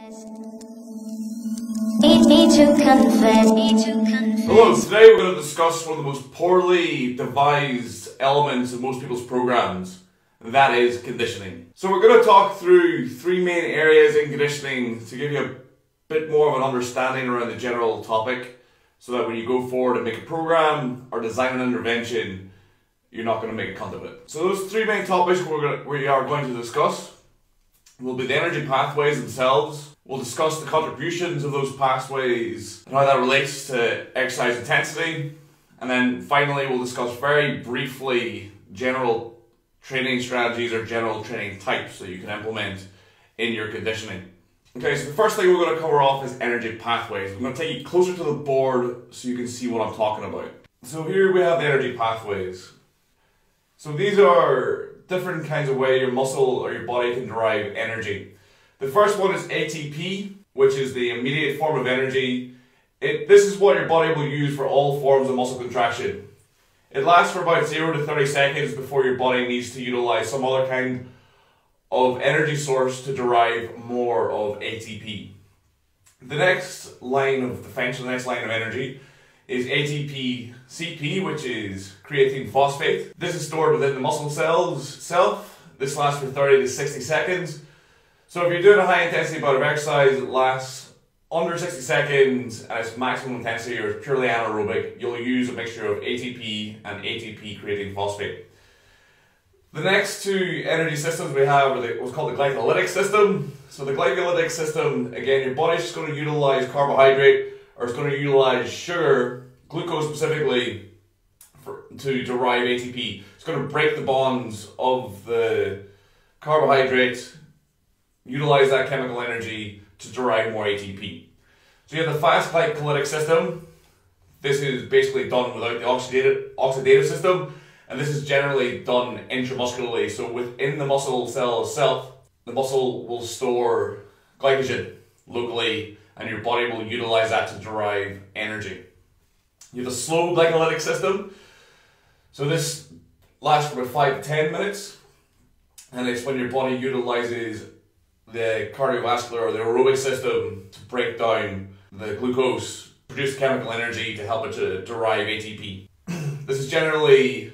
Hello, today we're going to discuss one of the most poorly devised elements of most people's programs, and that is conditioning. So we're going to talk through three main areas in conditioning to give you a bit more of an understanding around the general topic, so that when you go forward and make a program or design an intervention, you're not going to make a cunt of it. So those three main topics we are going to discuss will be the energy pathways themselves. We'll discuss the contributions of those pathways and how that relates to exercise intensity. And then finally we'll discuss very briefly general training strategies or general training types that you can implement in your conditioning. Okay, so the first thing we're going to cover off is energy pathways. I'm going to take you closer to the board so you can see what I'm talking about. So here we have the energy pathways. So these are different kinds of way your muscle or your body can derive energy. The first one is ATP, which is the immediate form of energy. This is what your body will use for all forms of muscle contraction. It lasts for about 0 to 30 seconds before your body needs to utilize some other kind of energy source to derive more of ATP. The next line of defense, the next line of energy, is ATP-CP, which is creatine phosphate. This is stored within the muscle cells itself. This lasts for 30 to 60 seconds. So if you're doing a high intensity bout of exercise that lasts under 60 seconds at its maximum intensity or purely anaerobic, you'll use a mixture of ATP and ATP creatine phosphate. The next two energy systems we have are what's called the glycolytic system. So the glycolytic system, again, your body's just going to utilize carbohydrate, or it's going to utilize sugar, glucose specifically, to derive ATP. It's going to break the bonds of the carbohydrate, utilize that chemical energy to derive more ATP. So you have the fast glycolytic system. This is basically done without the oxidative system, and this is generally done intramuscularly. So within the muscle cell itself, the muscle will store glycogen locally, and your body will utilize that to derive energy. You have a slow glycolytic system. So this lasts for about 5 to 10 minutes, and it's when your body utilizes the cardiovascular or the aerobic system to break down the glucose, produce chemical energy to help it to derive ATP. This is generally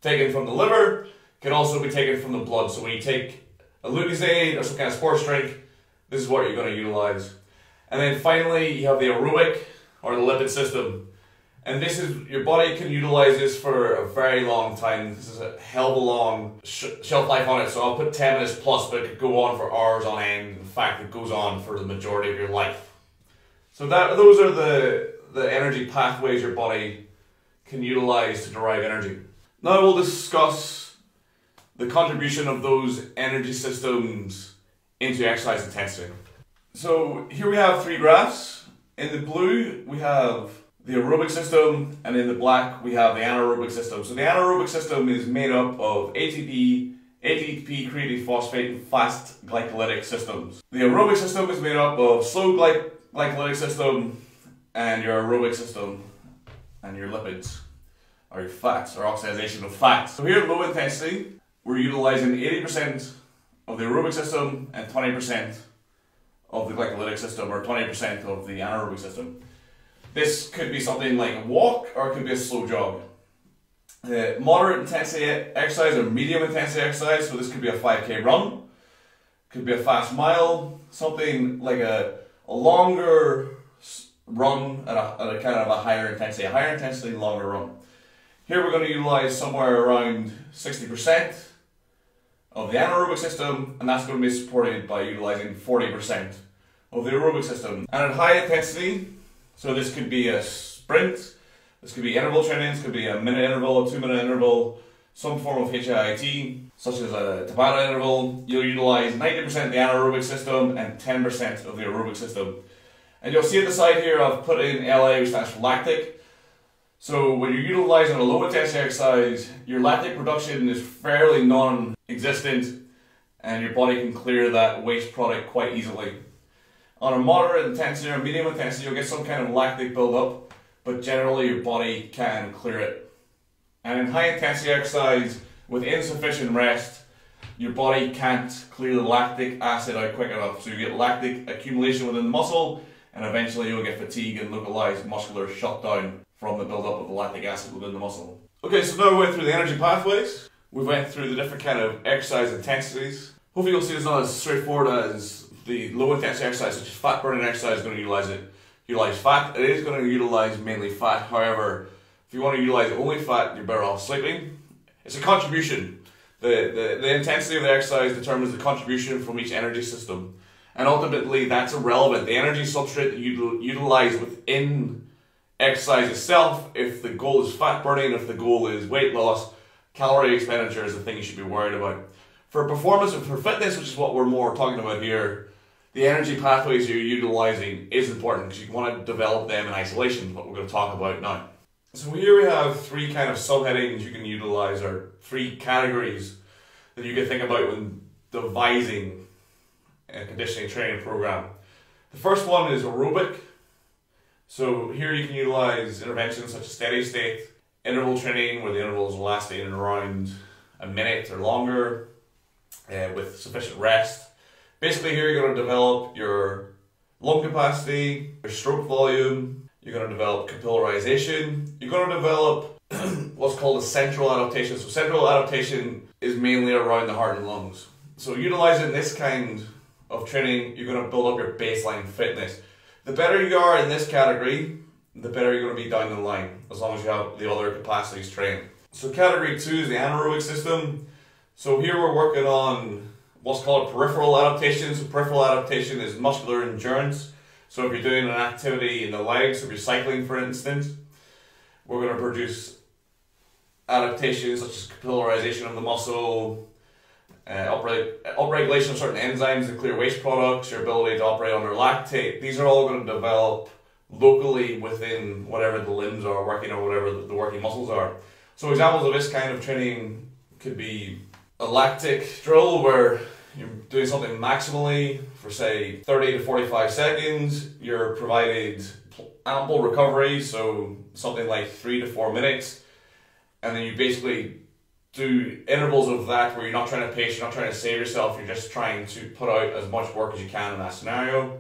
taken from the liver, can also be taken from the blood. So when you take a Lucozade or some kind of sports drink, this is what you're going to utilize. And then finally, you have the aerobic or the lipid system. And this is, your body can utilize this for a very long time. This is a hell of a long shelf life on it. So I'll put 10 minutes plus, but it could go on for hours on end. In fact, it goes on for the majority of your life. So those are the energy pathways your body can utilize to derive energy. Now we'll discuss the contribution of those energy systems into exercise intensity. So here we have three graphs. In the blue, we have the aerobic system, and in the black, we have the anaerobic system. So the anaerobic system is made up of ATP, ATP creatine phosphate, and fast glycolytic systems. The aerobic system is made up of slow glycolytic system, and your aerobic system, and your lipids, or your fats, or oxidation of fats. So here at low intensity, we're utilizing 80% of the aerobic system and 20% of the glycolytic system, or 20% of the anaerobic system. This could be something like a walk, or it could be a slow jog. Moderate intensity exercise or medium intensity exercise, so this could be a 5K run, could be a fast mile, something like a longer run at a kind of a higher intensity, longer run. Here we're going to utilize somewhere around 60% of the anaerobic system, and that's going to be supported by utilizing 40% of the aerobic system. And at high intensity, so this could be a sprint, this could be interval training, this could be a minute interval, a 2-minute interval, some form of HIIT, such as a Tabata interval. You'll utilize 90% of the anaerobic system and 10% of the aerobic system. And you'll see at the side here I've put in LA, which stands for lactic. So when you're utilizing a low intensity exercise, your lactic production is fairly non-existent, and your body can clear that waste product quite easily. On a moderate intensity or medium intensity, you'll get some kind of lactic buildup, but generally your body can clear it. And in high intensity exercise, with insufficient rest, your body can't clear the lactic acid out quick enough. So you get lactic accumulation within the muscle, and eventually you'll get fatigue and localized muscular shutdown from the buildup of the lactic acid within the muscle. Okay, so now we went through the energy pathways. We went through the different kind of exercise intensities. Hopefully you'll see it's not as straightforward as the low intensity exercise, such as fat burning exercise is going to utilize fat. It is going to utilize mainly fat. However, if you want to utilize only fat, you're better off sleeping. It's a contribution. The intensity of the exercise determines the contribution from each energy system. And ultimately, that's irrelevant. The energy substrate that you utilize within exercise itself, if the goal is fat burning, if the goal is weight loss, calorie expenditure is the thing you should be worried about. For performance and for fitness, which is what we're more talking about here, the energy pathways you're utilizing is important because you want to develop them in isolation, what we're going to talk about now. So here we have three kind of subheadings you can utilize, or three categories that you can think about when devising a conditioning training program. The first one is aerobic. So here you can utilize interventions such as steady state, interval training where the intervals are lasting around a minute or longer with sufficient rest. Basically here you're going to develop your lung capacity, your stroke volume, you're going to develop capillarization, you're going to develop what's called a central adaptation. So central adaptation is mainly around the heart and lungs. So utilizing this kind of training, you're going to build up your baseline fitness. The better you are in this category, the better you're going to be down the line, as long as you have the other capacities trained. So category 2 is the anaerobic system. So here we're working on what's called peripheral adaptation. So peripheral adaptation is muscular endurance. So if you're doing an activity in the legs, if you're cycling for instance, we're going to produce adaptations such as capillarization of the muscle, upregulation of certain enzymes and clear waste products, your ability to operate under lactate. These are all going to develop locally within whatever the limbs are working or whatever the working muscles are. So examples of this kind of training could be a lactic drill where you're doing something maximally for say 30 to 45 seconds. You're provided ample recovery, so something like 3 to 4 minutes, and then you basically do intervals of that where you're not trying to pace, you're not trying to save yourself, you're just trying to put out as much work as you can in that scenario.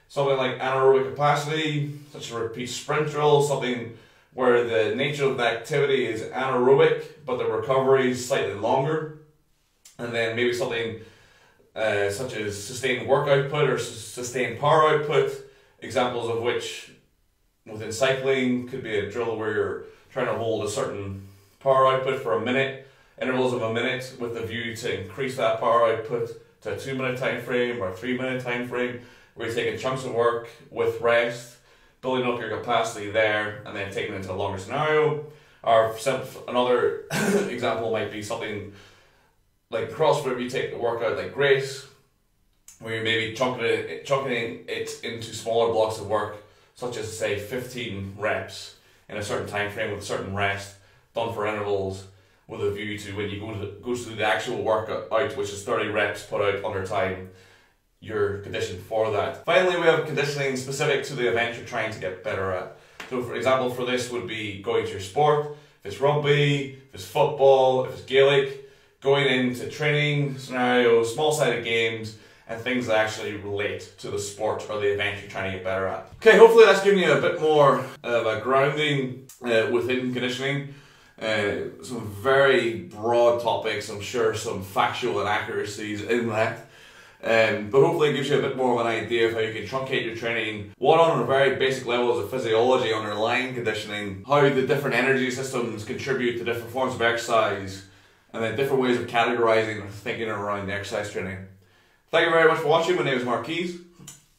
Something like anaerobic capacity, such as a repeat sprint drill, something where the nature of the activity is anaerobic, but the recovery is slightly longer. And then maybe something such as sustained work output or sustained power output, examples of which within cycling could be a drill where you're trying to hold a certain power output for a minute, intervals of a minute, with the view to increase that power output to a 2-minute time frame or a 3-minute time frame, where you're taking chunks of work with rest, building up your capacity there, and then taking it into a longer scenario. Or another example might be something like CrossFit, where you take the workout like Grace, where you're maybe chunking it into smaller blocks of work, such as say 15 reps in a certain time frame with a certain rest, done for intervals, with a view to when you go to the actual workout, which is 30 reps put out under time, you're conditioned for that. Finally, we have conditioning specific to the event you're trying to get better at. So for example, for this would be going to your sport, if it's rugby, if it's football, if it's Gaelic, going into training scenarios, small-sided games, and things that actually relate to the sport or the event you're trying to get better at. Okay, hopefully that's given you a bit more of a grounding within conditioning. Some very broad topics, I'm sure some factual inaccuracies in that. But hopefully it gives you a bit more of an idea of how you can truncate your training, what on a very basic levels of physiology underlying conditioning, how the different energy systems contribute to different forms of exercise, and then different ways of categorizing and thinking around the exercise training. Thank you very much for watching. My name is Marquise.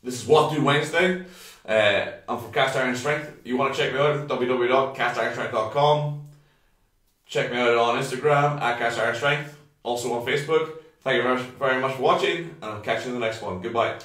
This is What Do Wednesday. I'm from Cast Iron Strength. You want to check me out, www.castironstrength.com. Check me out on Instagram at Cast Iron Strength, also on Facebook. Thank you very much for watching, and I'll catch you in the next one. Goodbye.